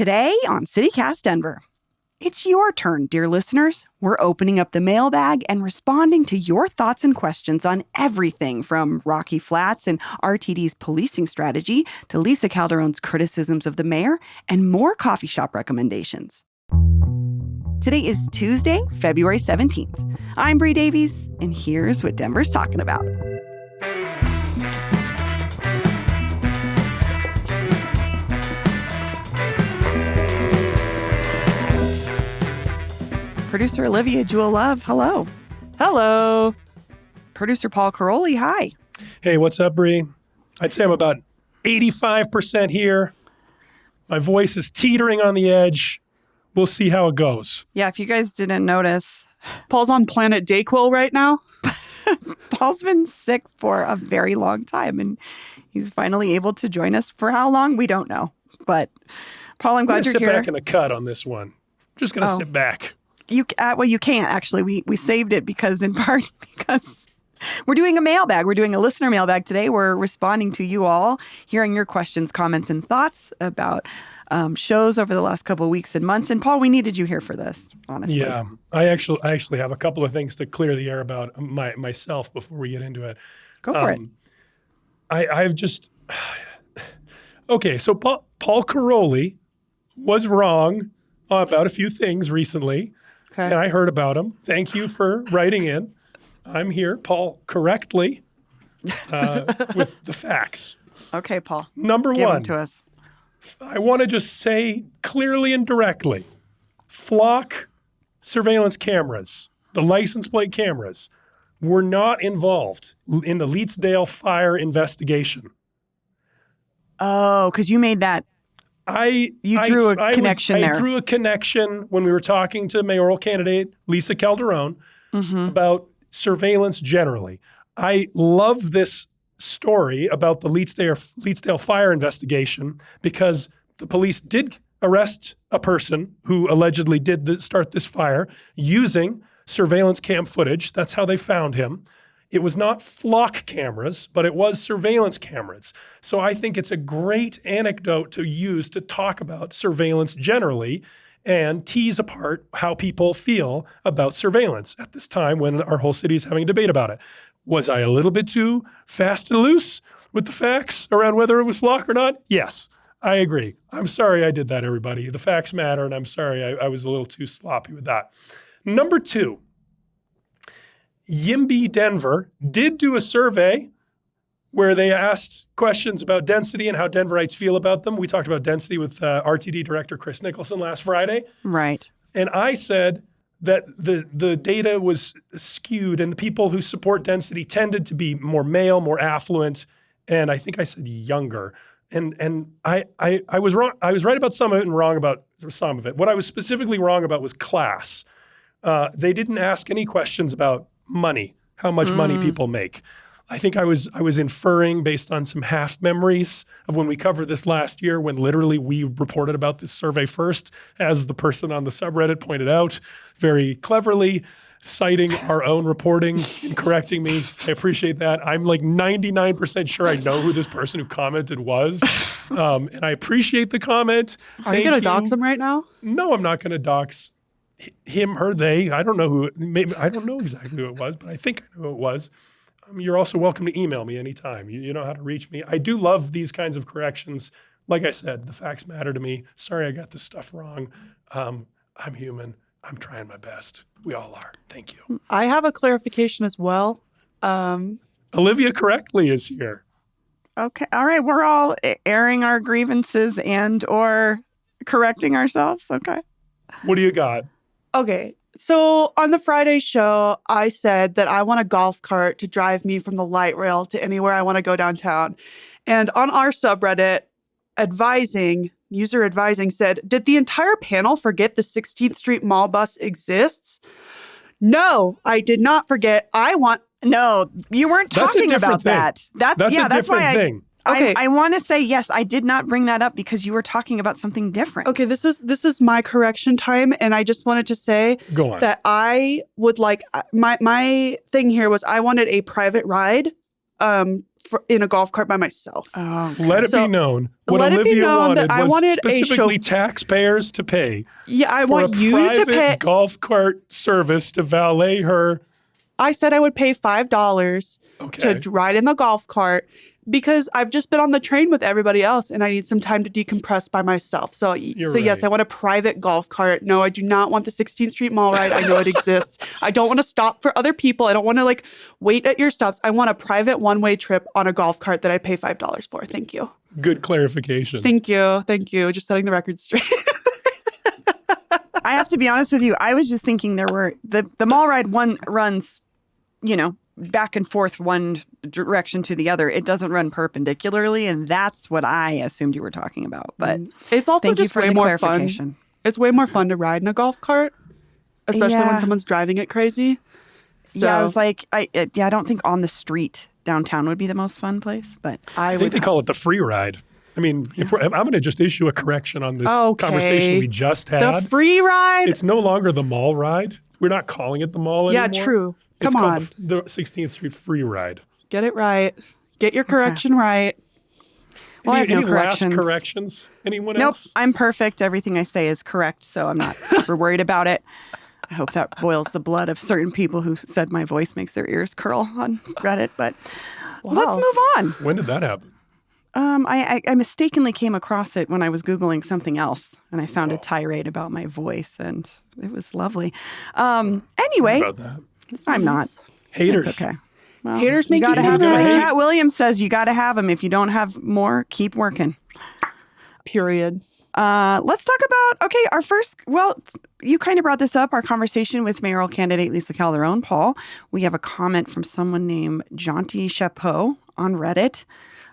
Today on CityCast Denver. It's your turn, dear listeners. We're opening up the mailbag and responding to your thoughts and questions on everything from Rocky Flats and RTD's policing strategy to Lisa Calderón's criticisms of the mayor and more coffee shop recommendations. Today is Tuesday, February 17th. I'm Bree Davies, and here's what Denver's talking about. Producer Olivia, Jewell Love, hello. Hello. Producer Paul Karolyi, hi. Hey, what's up, Bree? I'd say I'm about 85% here. My voice is teetering on the edge. We'll see how it goes. Yeah, if you guys didn't notice, Paul's on Planet Dayquil right now. Paul's been sick for a very long time, and he's finally able to join us. For how long, we don't know. But Paul, I'm glad you're here. Sit back in the cut on this one. Just going to sit back. You can't actually. We saved it because we're doing a mailbag. We're doing a listener mailbag today. We're responding to you all, hearing your questions, comments, and thoughts about shows over the last couple of weeks and months. And Paul, we needed you here for this, honestly. Yeah, I actually have a couple of things to clear the air about myself before we get into it. Go for it. I've just okay. So Paul Karolyi was wrong about a few things recently. Okay. And I heard about him. Thank you for writing in. I'm here, Paul, correctly with the facts. Okay, Paul. Number Give one, them to us. I want to just say clearly and directly, flock surveillance cameras, the license plate cameras, were not involved in the Leetsdale fire investigation. Oh, because you made that. You drew a connection there. I drew a connection when we were talking to mayoral candidate Lisa Calderón about surveillance generally. I love this story about the Leetsdale fire investigation because the police did arrest a person who allegedly did start this fire using surveillance cam footage. That's how they found him. It was not flock cameras, but it was surveillance cameras. So I think it's a great anecdote to use to talk about surveillance generally and tease apart how people feel about surveillance at this time when our whole city is having a debate about it. Was I a little bit too fast and loose with the facts around whether it was flock or not? Yes, I agree. I'm sorry I did that, everybody. The facts matter, and I'm sorry I was a little too sloppy with that. Number two. YIMBY Denver did do a survey where they asked questions about density and how Denverites feel about them. We talked about density with RTD Director Chris Nicholson last Friday. Right. And I said that the data was skewed and the people who support density tended to be more male, more affluent, and I think I said younger. And I was wrong. I was right about some of it and wrong about some of it. What I was specifically wrong about was class. They didn't ask any questions about money, how much money people make. I think I was inferring based on some half memories of when we covered this last year, when literally we reported about this survey first, as the person on the subreddit pointed out, very cleverly citing our own reporting and correcting me. I appreciate that. I'm like 99% sure I know who this person who commented was. And I appreciate the comment. Are you going to dox him right now? No, I'm not going to dox him, her, they. I don't know who. Maybe I don't know exactly who it was, but I think I know who it was. You're also welcome to email me anytime. You know how to reach me. I do love these kinds of corrections. Like I said, the facts matter to me. Sorry I got this stuff wrong. I'm human. I'm trying my best. We all are. Thank you. I have a clarification as well. Olivia correctly is here. Okay. All right. We're all airing our grievances and or correcting ourselves. Okay. What do you got? Okay, so on the Friday show, I said that I want a golf cart to drive me from the light rail to anywhere I want to go downtown. And on our subreddit, user advising said, did the entire panel forget the 16th Street Mall bus exists? No, I did not forget. No, you weren't talking about that. That's a different thing. Okay. I want to say, yes, I did not bring that up because you were talking about something different. Okay, this is my correction time, and I just wanted to say that I would like, my thing here was I wanted a private ride in a golf cart by myself. Oh, Let it be known what let it be Olivia known that I was wanted a specifically taxpayers to pay. Yeah, I for want a you to private pay. golf cart service to valet her. I said I would pay $5 to ride in the golf cart because I've just been on the train with everybody else and I need some time to decompress by myself. So yes, I want a private golf cart. No, I do not want the 16th Street Mall ride. I know it exists. I don't want to stop for other people. I don't want to like wait at your stops. I want a private one-way trip on a golf cart that I pay $5 for. Thank you. Good clarification. Thank you. Thank you. Just setting the record straight. I have to be honest with you. I was just thinking there were the mall ride one runs, back and forth one direction to the other. It doesn't run perpendicularly, and that's what I assumed you were talking about. But it's also just way more fun. It's way more fun to ride in a golf cart, especially when someone's driving it crazy. So, yeah, I was like, I don't think on the street downtown would be the most fun place, but I think they call it the free ride. I mean, I'm going to just issue a correction on this conversation we just had. The free ride? It's no longer the mall ride. We're not calling it the mall anymore. Yeah, true. Come it's on. called the 16th Street free ride. Get it right. Get your correction right. Well, I have no last corrections? Anyone else? Nope. I'm perfect. Everything I say is correct, so I'm not super worried about it. I hope that boils the blood of certain people who said my voice makes their ears curl on Reddit, but let's move on. When did that happen? I mistakenly came across it when I was Googling something else, and I found a tirade about my voice, and it was lovely. Anyway, about that. I'm not. Haters. It's okay. Well, haters make you have them. Like hate. Cat Williams says, you got to have them. If you don't have more, keep working. Period. Let's talk about, our first, you kind of brought this up, our conversation with mayoral candidate Lisa Calderón. Paul, we have a comment from someone named Jaunty Chapeau on Reddit.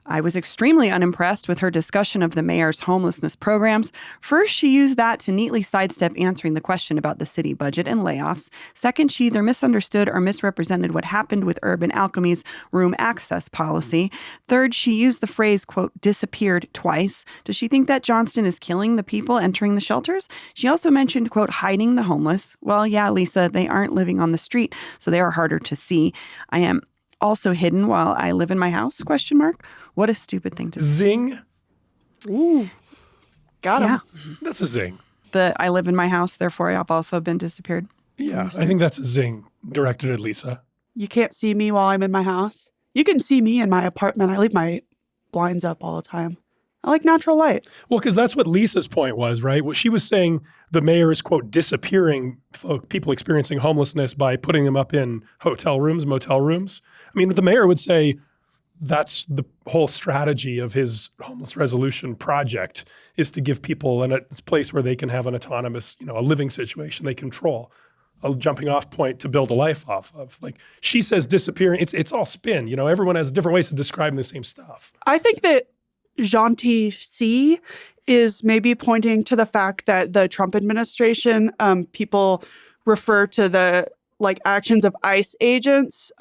I was extremely unimpressed with her discussion of the mayor's homelessness programs. First, she used that to neatly sidestep answering the question about the city budget and layoffs. Second, she either misunderstood or misrepresented what happened with Urban Alchemy's room access policy. Third, she used the phrase, quote, disappeared twice. Does she think that Johnston is killing the people entering the shelters? She also mentioned, quote, hiding the homeless. Well, yeah, Lisa, they aren't living on the street, so they are harder to see. I am also hidden while I live in my house, question mark. What a stupid thing to say. Zing. Ooh. Got him. Yeah. That's a zing. I live in my house, therefore I've also been disappeared. Yeah, I think that's a zing directed at Lisa. You can't see me while I'm in my house. You can see me in my apartment. I leave my blinds up all the time. I like natural light. Well, because that's what Lisa's point was, right? What she was saying, the mayor is, quote, disappearing people experiencing homelessness by putting them up in hotel rooms, motel rooms. I mean, the mayor would say that's the whole strategy of his homeless resolution project is to give people a place where they can have an autonomous, a living situation they control, a jumping off point to build a life off of. Like she says disappearing, it's all spin. Everyone has different ways of describing the same stuff. I think that Gentil C is maybe pointing to the fact that the Trump administration, people refer to the actions of ICE agents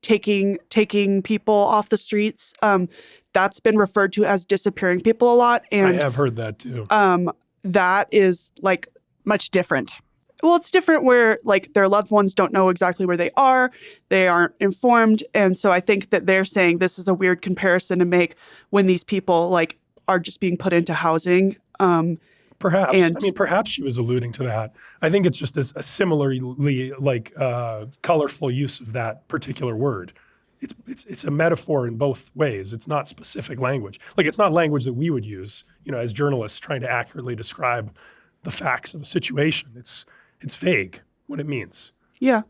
taking people off the streets. That's been referred to as disappearing people a lot. And I have heard that too. That is much different. Well, it's different where their loved ones don't know exactly where they aren't informed. And so I think that they're saying this is a weird comparison to make when these people are just being put into housing. Perhaps. Perhaps she was alluding to that. I think it's just a similarly colorful use of that particular word. It's a metaphor in both ways. It's not specific language. It's not language that we would use, as journalists trying to accurately describe the facts of a situation. It's vague what it means. Yeah,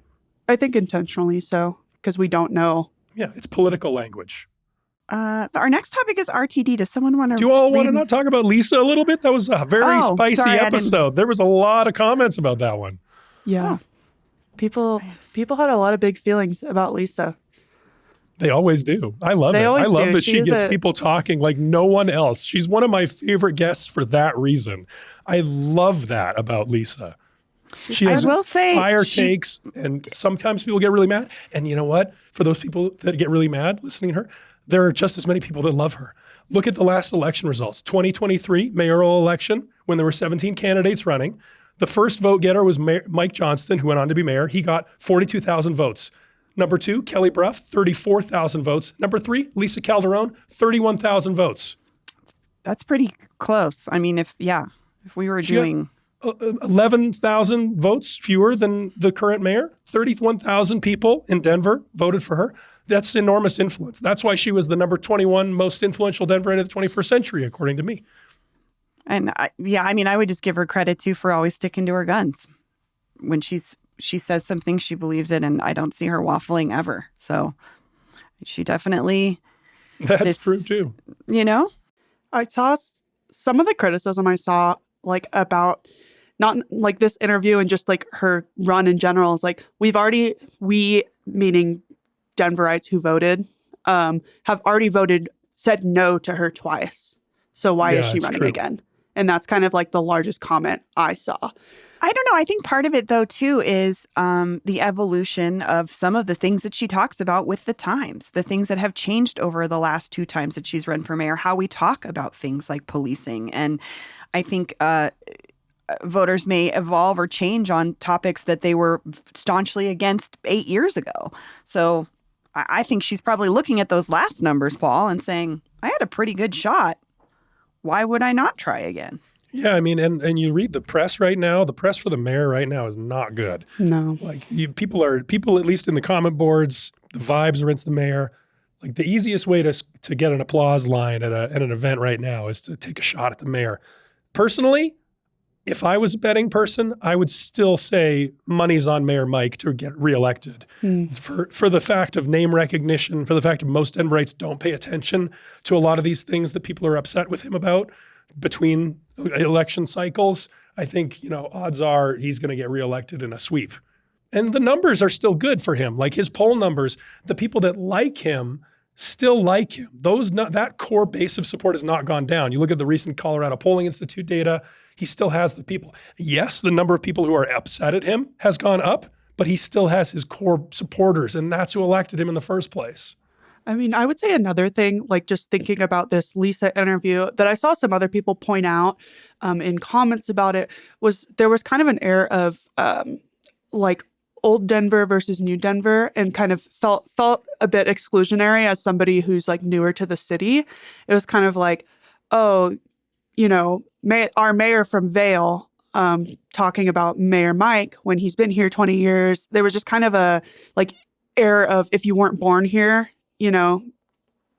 I think intentionally so, because we don't know. Yeah, it's political language. Our next topic is RTD. Does someone want to? Do you all want to not talk about Lisa a little bit? That was a very spicy episode. There was a lot of comments about that one. Yeah, people had a lot of big feelings about Lisa. They always do. I love it. I love that she gets people talking like no one else. She's one of my favorite guests for that reason. I love that about Lisa. She has fire takes, and sometimes people get really mad. And you know what? For those people that get really mad listening to her, there are just as many people that love her. Look at the last election results. 2023 mayoral election, when there were 17 candidates running. The first vote getter was Mike Johnston, who went on to be mayor. He got 42,000 votes. Number 2, Kelly Brough, 34,000 votes. Number 3, Lisa Calderón, 31,000 votes. That's pretty close. I mean, if we were doing 11,000 votes fewer than the current mayor, 31,000 people in Denver voted for her. That's enormous influence. That's why she was the number 21 most influential Denverite of the 21st century, according to me. And I would just give her credit too for always sticking to her guns. When she says something, she believes it, and I don't see her waffling ever. So she definitely. That's true too. You know, I saw some of the criticism I saw about not like this interview and just like her run in general is like we meaning Denverites who voted have already said no to her twice. So why is she running again? And that's kind of like the largest comment I saw. I don't know. I think part of it, though, too, is the evolution of some of the things that she talks about with the times, the things that have changed over the last 2 times that she's run for mayor, how we talk about things like policing. And I think voters may evolve or change on topics that they were staunchly against 8 years ago. So I think she's probably looking at those last numbers, Paul, and saying, I had a pretty good shot. Why would I not try again? Yeah, I mean, and you read the press right now. The press for the mayor right now is not good. No, like people at least in the comment boards, the vibes are against the mayor. Like the easiest way to get an applause line at an event right now is to take a shot at the mayor. Personally, if I was a betting person, I would still say money's on Mayor Mike to get reelected. For the fact of name recognition, for the fact of most Denverites don't pay attention to a lot of these things that people are upset with him about between election cycles, I think, odds are he's going to get reelected in a sweep. And the numbers are still good for him. Like his poll numbers, the people that like him still like him. That core base of support has not gone down. You look at the recent Colorado Polling Institute data, he still has the people. Yes, the number of people who are upset at him has gone up, but he still has his core supporters, and that's who elected him in the first place. I mean, I would say another thing, like just thinking about this Lisa interview that I saw some other people point out in comments about it was there was kind of an air of like old Denver versus new Denver, and kind of felt a bit exclusionary as somebody who's like newer to the city. It was kind of like, oh, our mayor from Vail talking about Mayor Mike when he's been here 20 years. There was just kind of a like air of if you weren't born here, you're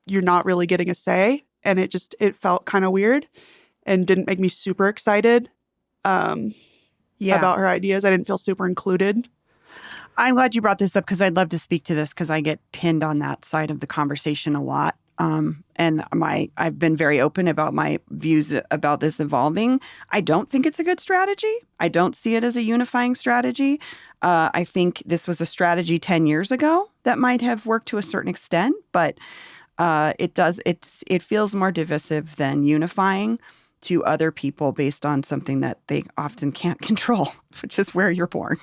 not really getting a say. And it felt kind of weird and didn't make me super excited about her ideas. I didn't feel super included. I'm glad you brought this up because I'd love to speak to this because I get pinned on that side of the conversation a lot. And I've been very open about my views about this evolving. I don't think it's a good strategy. I don't see it as a unifying strategy. I think this was a strategy 10 years ago that might have worked to a certain extent, but it feels more divisive than unifying to other people based on something that they often can't control, which is where you're born.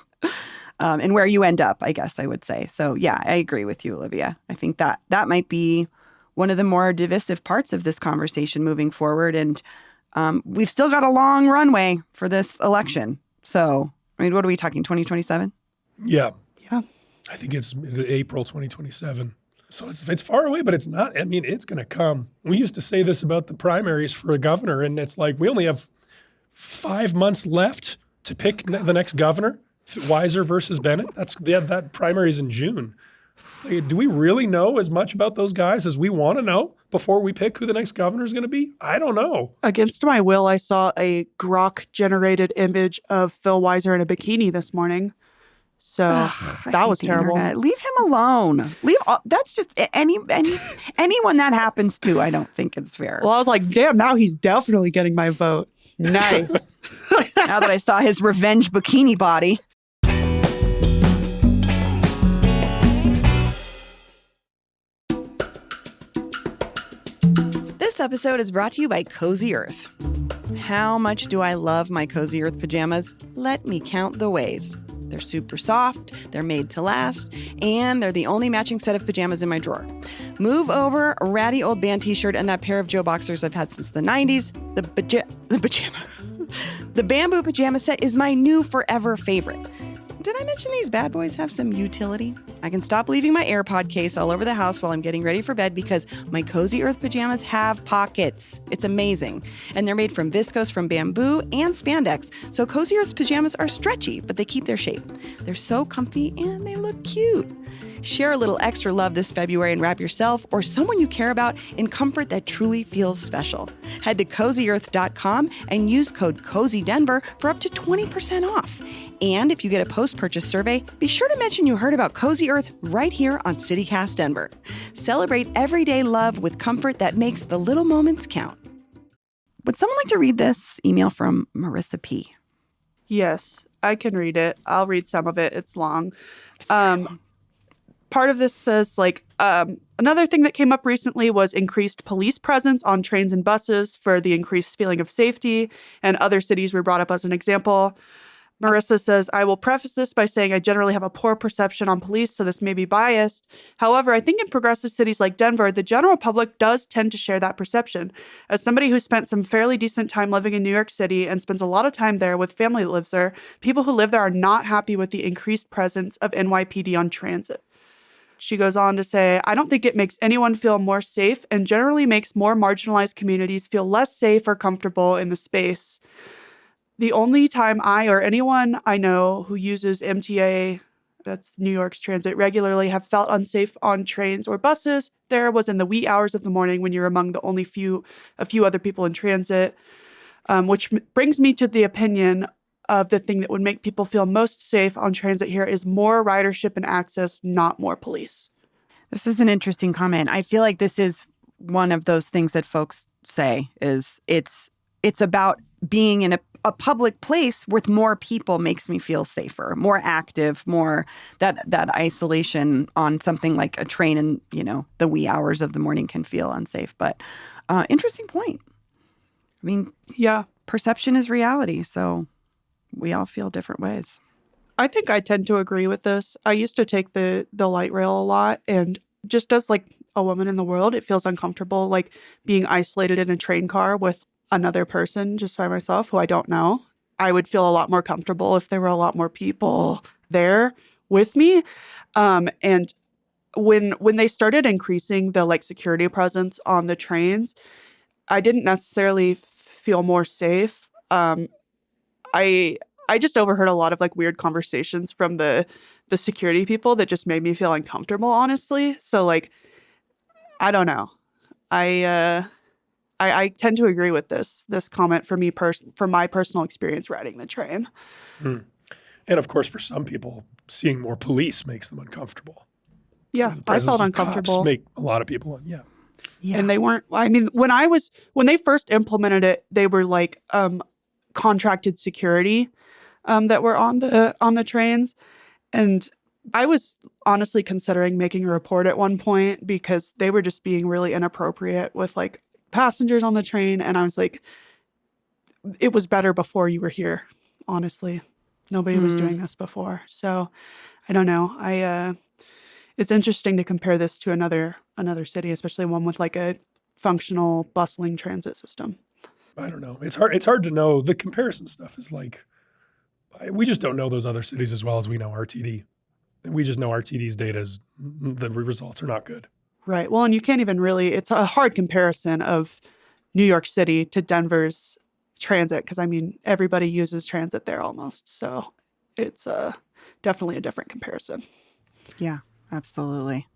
And where you end up, I guess I would say. So yeah, I agree with you, Olivia. I think that might be one of the more divisive parts of this conversation moving forward. And we've still got a long runway for this election. So, I mean, what are we talking, 2027? Yeah. I think it's April 2027. So it's far away, but it's not. I mean, it's going to come. We used to say this about the primaries for a governor, and it's like we only have 5 months left to pick the next governor. Weiser versus Bennett. That primary's in June. Like, do we really know as much about those guys as we want to know before we pick who the next governor is going to be? I don't know. Against my will, I saw a Grok-generated image of Phil Weiser in a bikini this morning. So that was terrible. Internet. Leave him alone. That's just anyone that happens to. I don't think it's fair. Well, I was like, damn, now he's definitely getting my vote. Nice. Now that I saw his revenge bikini body. This episode is brought to you by Cozy Earth. How much do I love my Cozy Earth pajamas? Let me count the ways. They're super soft, they're made to last, and they're the only matching set of pajamas in my drawer. Move over a ratty old band t-shirt and that pair of Joe boxers I've had since the 90s. The bamboo pajama set is my new forever favorite. did I mention these bad boys have some utility? I can stop leaving my AirPod case all over the house while I'm getting ready for bed because my Cozy Earth pajamas have pockets. It's amazing. And they're made from viscose from bamboo and spandex, so Cozy Earth's pajamas are stretchy, but they keep their shape. They're so comfy and they look cute. Share a little extra love this February and wrap yourself or someone you care about in comfort that truly feels special. Head to CozyEarth.com and use code CozyDenver for up to 20% off. And if you get a post-purchase survey, be sure to mention you heard about Cozy Earth right here on CityCast Denver. Celebrate everyday love with comfort that makes the little moments count. Would someone like to read this email from Marissa P? Yes, I can read it. I'll read some of it. It's long. It's very long. Part of this says, another thing that came up recently was increased police presence on trains and buses for the increased feeling of safety, and other cities were brought up as an example. Marissa says, I will preface this by saying I generally have a poor perception on police, so this may be biased. However, I think in progressive cities like Denver, the general public does tend to share that perception. As somebody who spent some fairly decent time living in New York City and spends a lot of time there with family that lives there, people who live there are not happy with the increased presence of NYPD on transit. She goes on to say, I don't think it makes anyone feel more safe and generally makes more marginalized communities feel less safe or comfortable in the space. The only time I or anyone I know who uses MTA, that's New York's transit, regularly have felt unsafe on trains or buses there was in the wee hours of the morning when you're among the only a few other people in transit, which brings me to the opinion of the thing that would make people feel most safe on transit here is more ridership and access, not more police. This is an interesting comment. I feel like this is one of those things that folks say is it's about being in a public place with more people makes me feel safer, more active, more that isolation on something like a train in, the wee hours of the morning can feel unsafe. But interesting point. I mean, yeah, perception is reality. So we all feel different ways. I think I tend to agree with this. I used to take the light rail a lot, and just as a woman in the world, it feels uncomfortable, being isolated in a train car with another person just by myself who I don't know. I would feel a lot more comfortable if there were a lot more people there with me. And when they started increasing the security presence on the trains, I didn't necessarily feel more safe. I just overheard a lot of like weird conversations from the security people that just made me feel uncomfortable, honestly. So like, I don't know. I tend to agree with this comment for me for my personal experience riding the train. Mm. And of course, for some people, seeing more police makes them uncomfortable. Yeah, I felt uncomfortable. Cops make a lot of people, yeah. And they weren't. I mean, when they first implemented it, they were like contracted security that were on the trains, and I was honestly considering making a report at one point because they were just being really inappropriate with like passengers on the train, and I was like, it was better before you were here. Honestly, nobody was doing this before, so I don't know. It's interesting to compare this to another city, especially one with like a functional, bustling transit system. I don't know. It's hard to know. The comparison stuff is like, we just don't know those other cities as well as we know RTD. We just know RTD's the results are not good. Right. Well, and you can't even really, it's a hard comparison of New York City to Denver's transit because, I mean, everybody uses transit there almost. So it's definitely a different comparison. Yeah. Absolutely.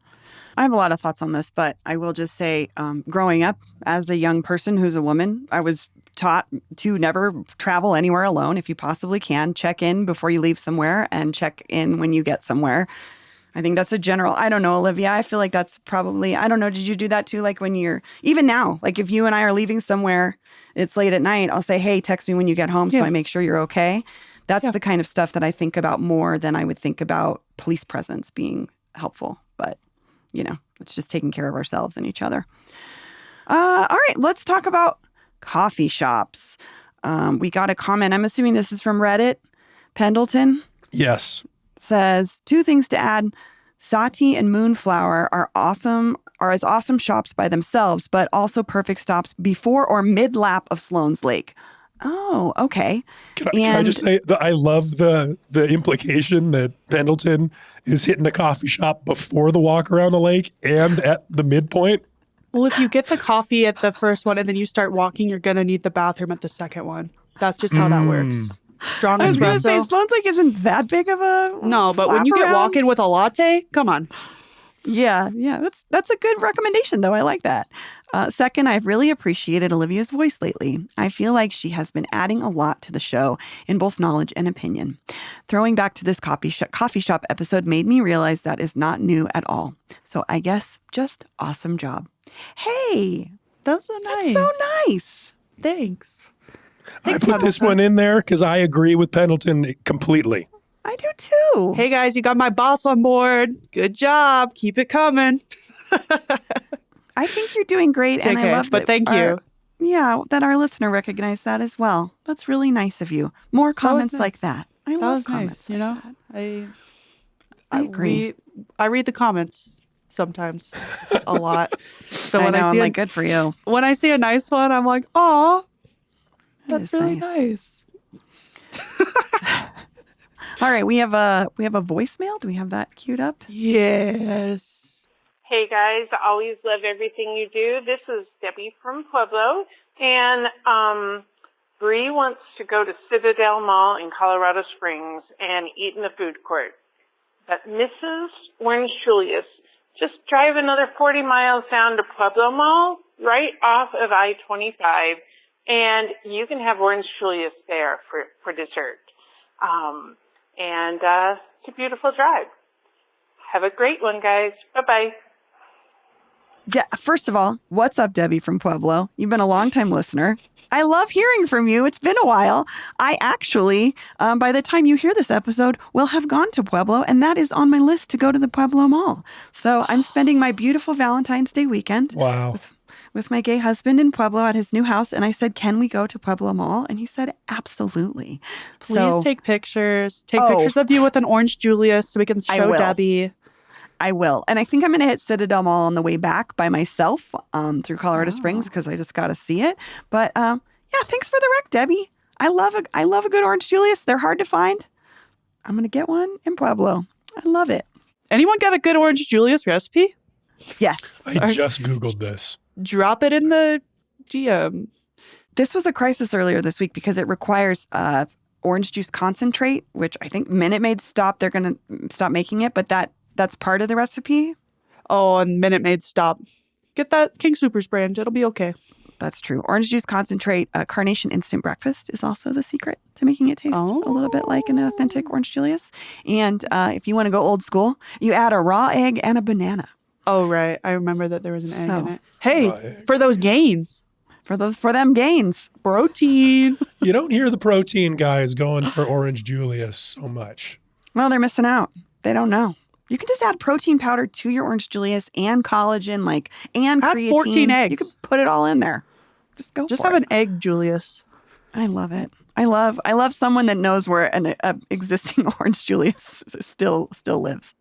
I have a lot of thoughts on this, but I will just say growing up as a young person who's a woman, I was taught to never travel anywhere alone if you possibly can. Check in before you leave somewhere and check in when you get somewhere. I think that's a general, I don't know, Olivia, I feel like that's probably, I don't know, did you do that too? Like when you're, even now, like if you and I are leaving somewhere, it's late at night, I'll say, hey, text me when you get home so I make sure you're okay. That's the kind of stuff that I think about more than I would think about police presence being helpful, but it's just taking care of ourselves and each other. All right, let's talk about coffee shops. We got a comment. I'm assuming this is from Reddit. Pendleton. Yes. Says 2 things to add. Sati and Moonflower are as awesome shops by themselves, but also perfect stops before or mid-lap of Sloan's Lake. Oh, okay. Can I just say that I love the implication that Pendleton is hitting a coffee shop before the walk around the lake and at the midpoint? Well, if you get the coffee at the first one and then you start walking, you're going to need the bathroom at the second one. That's just how that works. Strong I was going to say, espresso. Sloan's Lake isn't that big of a No, but when you get walking with a latte, come on. Yeah, that's a good recommendation, though. I like that. Second, I've really appreciated Olivia's voice lately. I feel like she has been adding a lot to the show in both knowledge and opinion. Throwing back to this coffee shop episode made me realize that is not new at all. So I guess just awesome job. Hey, That's so nice. that's so nice. Thanks. I put this one in there because I agree with Pendleton completely. I do too. Hey, guys, you got my boss on board. Good job. Keep it coming. I think you're doing great, and I JK, love but that thank you. Yeah, that our listener recognized that as well. That's really nice of you. More comments nice. like that. I That love was comments nice. like that. I agree. I read the comments sometimes a lot. So I when know, I I'm see like, good for you. when I see a nice one, I'm like, "Aw, That that's is really nice. nice." All right, we have a voicemail. Do we have that queued up? Yes. Hey guys, always love everything you do. This is Debbie from Pueblo, and Bree wants to go to Citadel Mall in Colorado Springs and eat in the food court. But Mrs. Orange Julius, just drive another 40 miles down to Pueblo Mall, right off of I-25, and you can have Orange Julius there for dessert. It's a beautiful drive. Have a great one, guys. Bye-bye. First of all, what's up, Debbie from Pueblo? You've been a longtime listener. I love hearing from you. It's been a while. I actually, by the time you hear this episode, will have gone to Pueblo, and that is on my list to go to the Pueblo Mall. So I'm spending my beautiful Valentine's Day weekend with my gay husband in Pueblo at his new house. And I said, can we go to Pueblo Mall? And he said, absolutely. Please take pictures. Take pictures of you with an Orange Julius so we can show Debbie. I will. And I think I'm going to hit Citadel Mall on the way back by myself through Colorado Springs because I just got to see it. But yeah, thanks for the rec, Debbie. I love a good Orange Julius. They're hard to find. I'm going to get one in Pueblo. I love it. Anyone got a good Orange Julius recipe? Yes. I just Googled this. Drop it in the DM. This was a crisis earlier this week because it requires orange juice concentrate, which I think Minute Maid stopped. They're going to stop making it, but that's part of the recipe. Oh, and Minute Maid, stop. Get that King Soopers brand. It'll be okay. That's true. Orange juice concentrate, Carnation Instant Breakfast is also the secret to making it taste a little bit like an authentic Orange Julius. And if you want to go old school, you add a raw egg and a banana. Oh, right. I remember that there was an egg in it. Hey, for those gains. For them gains. Protein. You don't hear the protein guys going for Orange Julius so much. Well, they're missing out. They don't know. You can just add protein powder to your Orange Julius and collagen, and add creatine. 14 eggs. You can put it all in there. Just have an egg Julius. I love it. I love someone that knows where an existing Orange Julius still lives.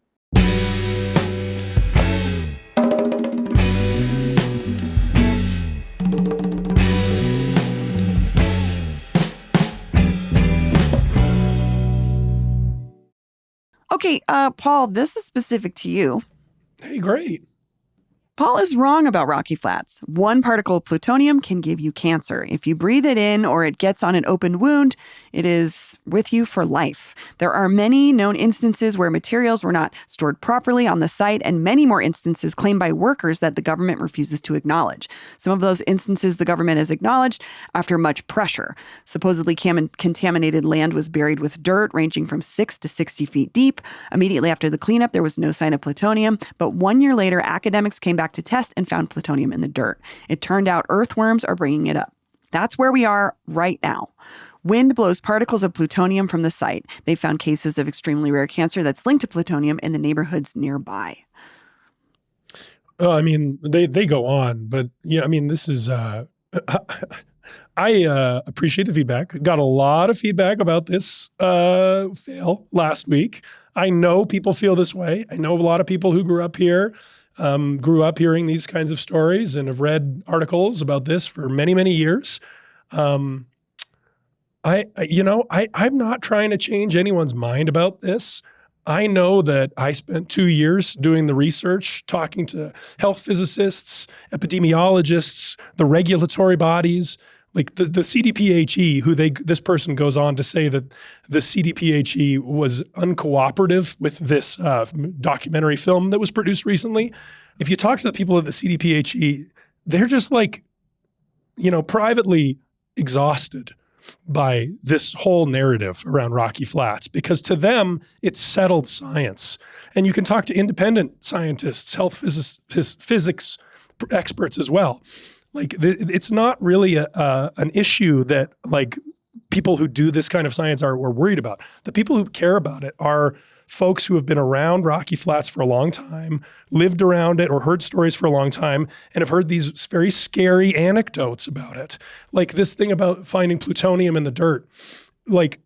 Okay, Paul, this is specific to you. Hey, great. Paul is wrong about Rocky Flats. One particle of plutonium can give you cancer. If you breathe it in or it gets on an open wound, it is with you for life. There are many known instances where materials were not stored properly on the site, and many more instances claimed by workers that the government refuses to acknowledge. Some of those instances the government has acknowledged after much pressure. Supposedly contaminated land was buried with dirt ranging from 6 to 60 feet deep. Immediately after the cleanup, there was no sign of plutonium, but 1 year later, academics came back to test and found plutonium in the dirt. It turned out earthworms are bringing it up. That's where we are right now. Wind blows particles of plutonium from the site. They found cases of extremely rare cancer that's linked to plutonium in the neighborhoods nearby. I mean, they go on, but yeah, I mean, this is, I appreciate the feedback. Got a lot of feedback about this fail last week. I know people feel this way. I know a lot of people who grew up here grew up hearing these kinds of stories and have read articles about this for many, many years. I'm not trying to change anyone's mind about this. I know that I spent 2 years doing the research, talking to health physicists, epidemiologists, the regulatory bodies, like the CDPHE, this person goes on to say that the CDPHE was uncooperative with this documentary film that was produced recently. If you talk to the people at the CDPHE, they're just like, privately exhausted by this whole narrative around Rocky Flats, because to them, it's settled science. And you can talk to independent scientists, health physics experts as well. Like, it's not really an issue that like people who do this kind of science are worried about. The people who care about it are folks who have been around Rocky Flats for a long time, lived around it or heard stories for a long time, and have heard these very scary anecdotes about it. Like this thing about finding plutonium in the dirt. Like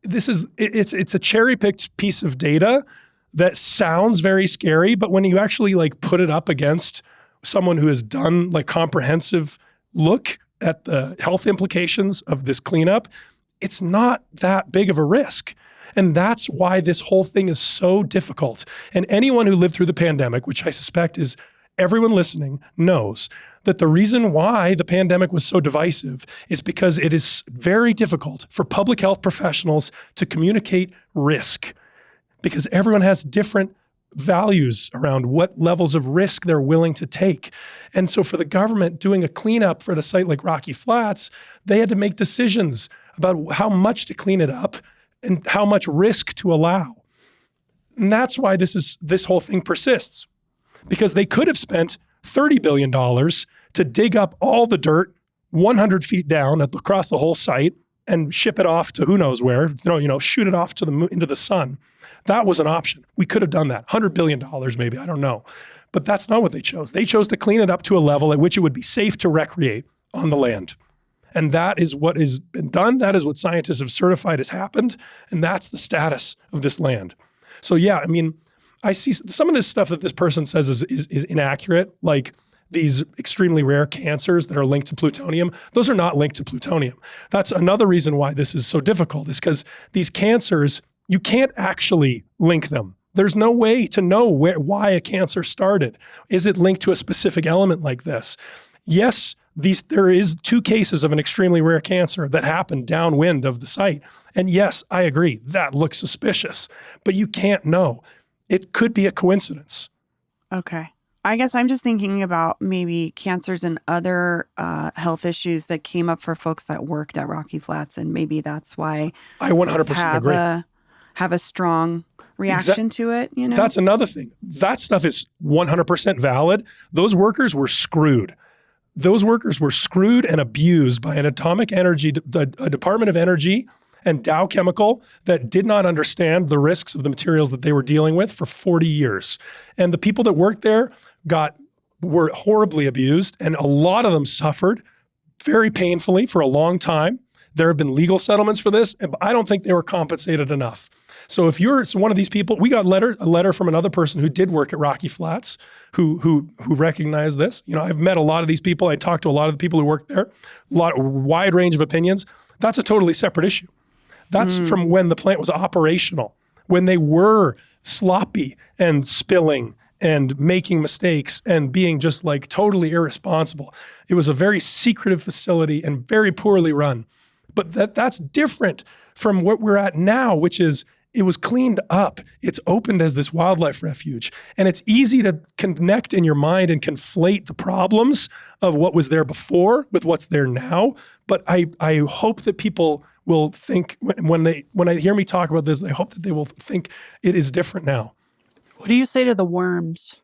it's a cherry-picked piece of data that sounds very scary, but when you actually like put it up against someone who has done like comprehensive look at the health implications of this cleanup, it's not that big of a risk. And that's why this whole thing is so difficult. And anyone who lived through the pandemic, which I suspect is everyone listening, knows that the reason why the pandemic was so divisive is because it is very difficult for public health professionals to communicate risk, because everyone has different values around what levels of risk they're willing to take. And so for the government doing a cleanup for a site like Rocky Flats, they had to make decisions about how much to clean it up and how much risk to allow. And that's why this whole thing persists, because they could have spent $30 billion to dig up all the dirt 100 feet down across the whole site and ship it off to who knows where, shoot it off to into the sun. That was an option. We could have done that. $100 billion maybe, I don't know. But that's not what they chose. They chose to clean it up to a level at which it would be safe to recreate on the land. And that is what has been done. That is what scientists have certified has happened. And that's the status of this land. So yeah, I mean, I see some of this stuff that this person says is inaccurate, like these extremely rare cancers that are linked to plutonium. Those are not linked to plutonium. That's another reason why this is so difficult, is because these cancers, you can't actually link them. There's no way to know why a cancer started. Is it linked to a specific element like this? Yes, there is 2 cases of an extremely rare cancer that happened downwind of the site. And yes, I agree, that looks suspicious, but you can't know. It could be a coincidence. Okay. I guess I'm just thinking about maybe cancers and other health issues that came up for folks that worked at Rocky Flats, and maybe that's why I 100% agree. Have a strong reaction to it, That's another thing. That stuff is 100% valid. Those workers were screwed. Those workers were screwed and abused by an atomic energy, a Department of Energy and Dow Chemical that did not understand the risks of the materials that they were dealing with for 40 years. And the people that worked there were horribly abused, and a lot of them suffered very painfully for a long time. There have been legal settlements for this, and I don't think they were compensated enough. So if you're one of these people, we got a letter from another person who did work at Rocky Flats who recognized this. I've met a lot of these people. I talked to a lot of the people who worked there, wide range of opinions. That's a totally separate issue. That's from when the plant was operational, when they were sloppy and spilling and making mistakes and being just like totally irresponsible. It was a very secretive facility and very poorly run. But that's different from what we're at now, which is it was cleaned up. It's opened as this wildlife refuge. And it's easy to connect in your mind and conflate the problems of what was there before with what's there now. But I hope that people will think, when they hear me talk about this, I hope that they will think it is different now. What do you say to the worms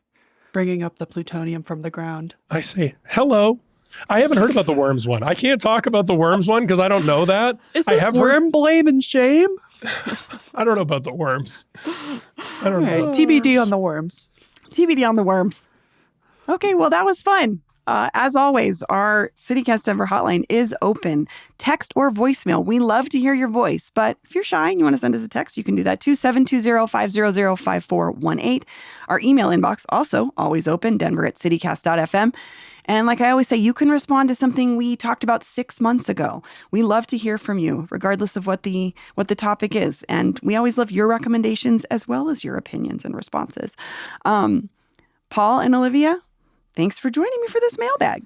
bringing up the plutonium from the ground? I say, hello. I haven't heard about the worms one. I can't talk about the worms one because I don't know that. Is this worm blame and shame? I don't know about the worms. I don't know. TBD on the worms. TBD on the worms. Okay, well, that was fun. As always, our CityCast Denver hotline is open. Text or voicemail. We love to hear your voice, but if you're shy and you want to send us a text, you can do that too, 720-500-5418. Our email inbox also always open, denver@citycast.fm. And like I always say, you can respond to something we talked about 6 months ago. We love to hear from you, regardless of what the topic is. And we always love your recommendations as well as your opinions and responses. Paul and Olivia, thanks for joining me for this mailbag.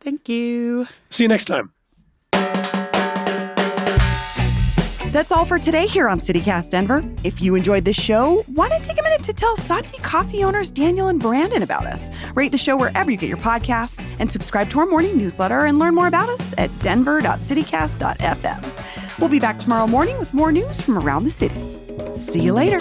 Thank you. See you next time. That's all for today here on CityCast Denver. If you enjoyed this show, why not take a minute to tell Sati coffee owners Daniel and Brandon about us? Rate the show wherever you get your podcasts and subscribe to our morning newsletter and learn more about us at denver.citycast.fm. We'll be back tomorrow morning with more news from around the city. See you later.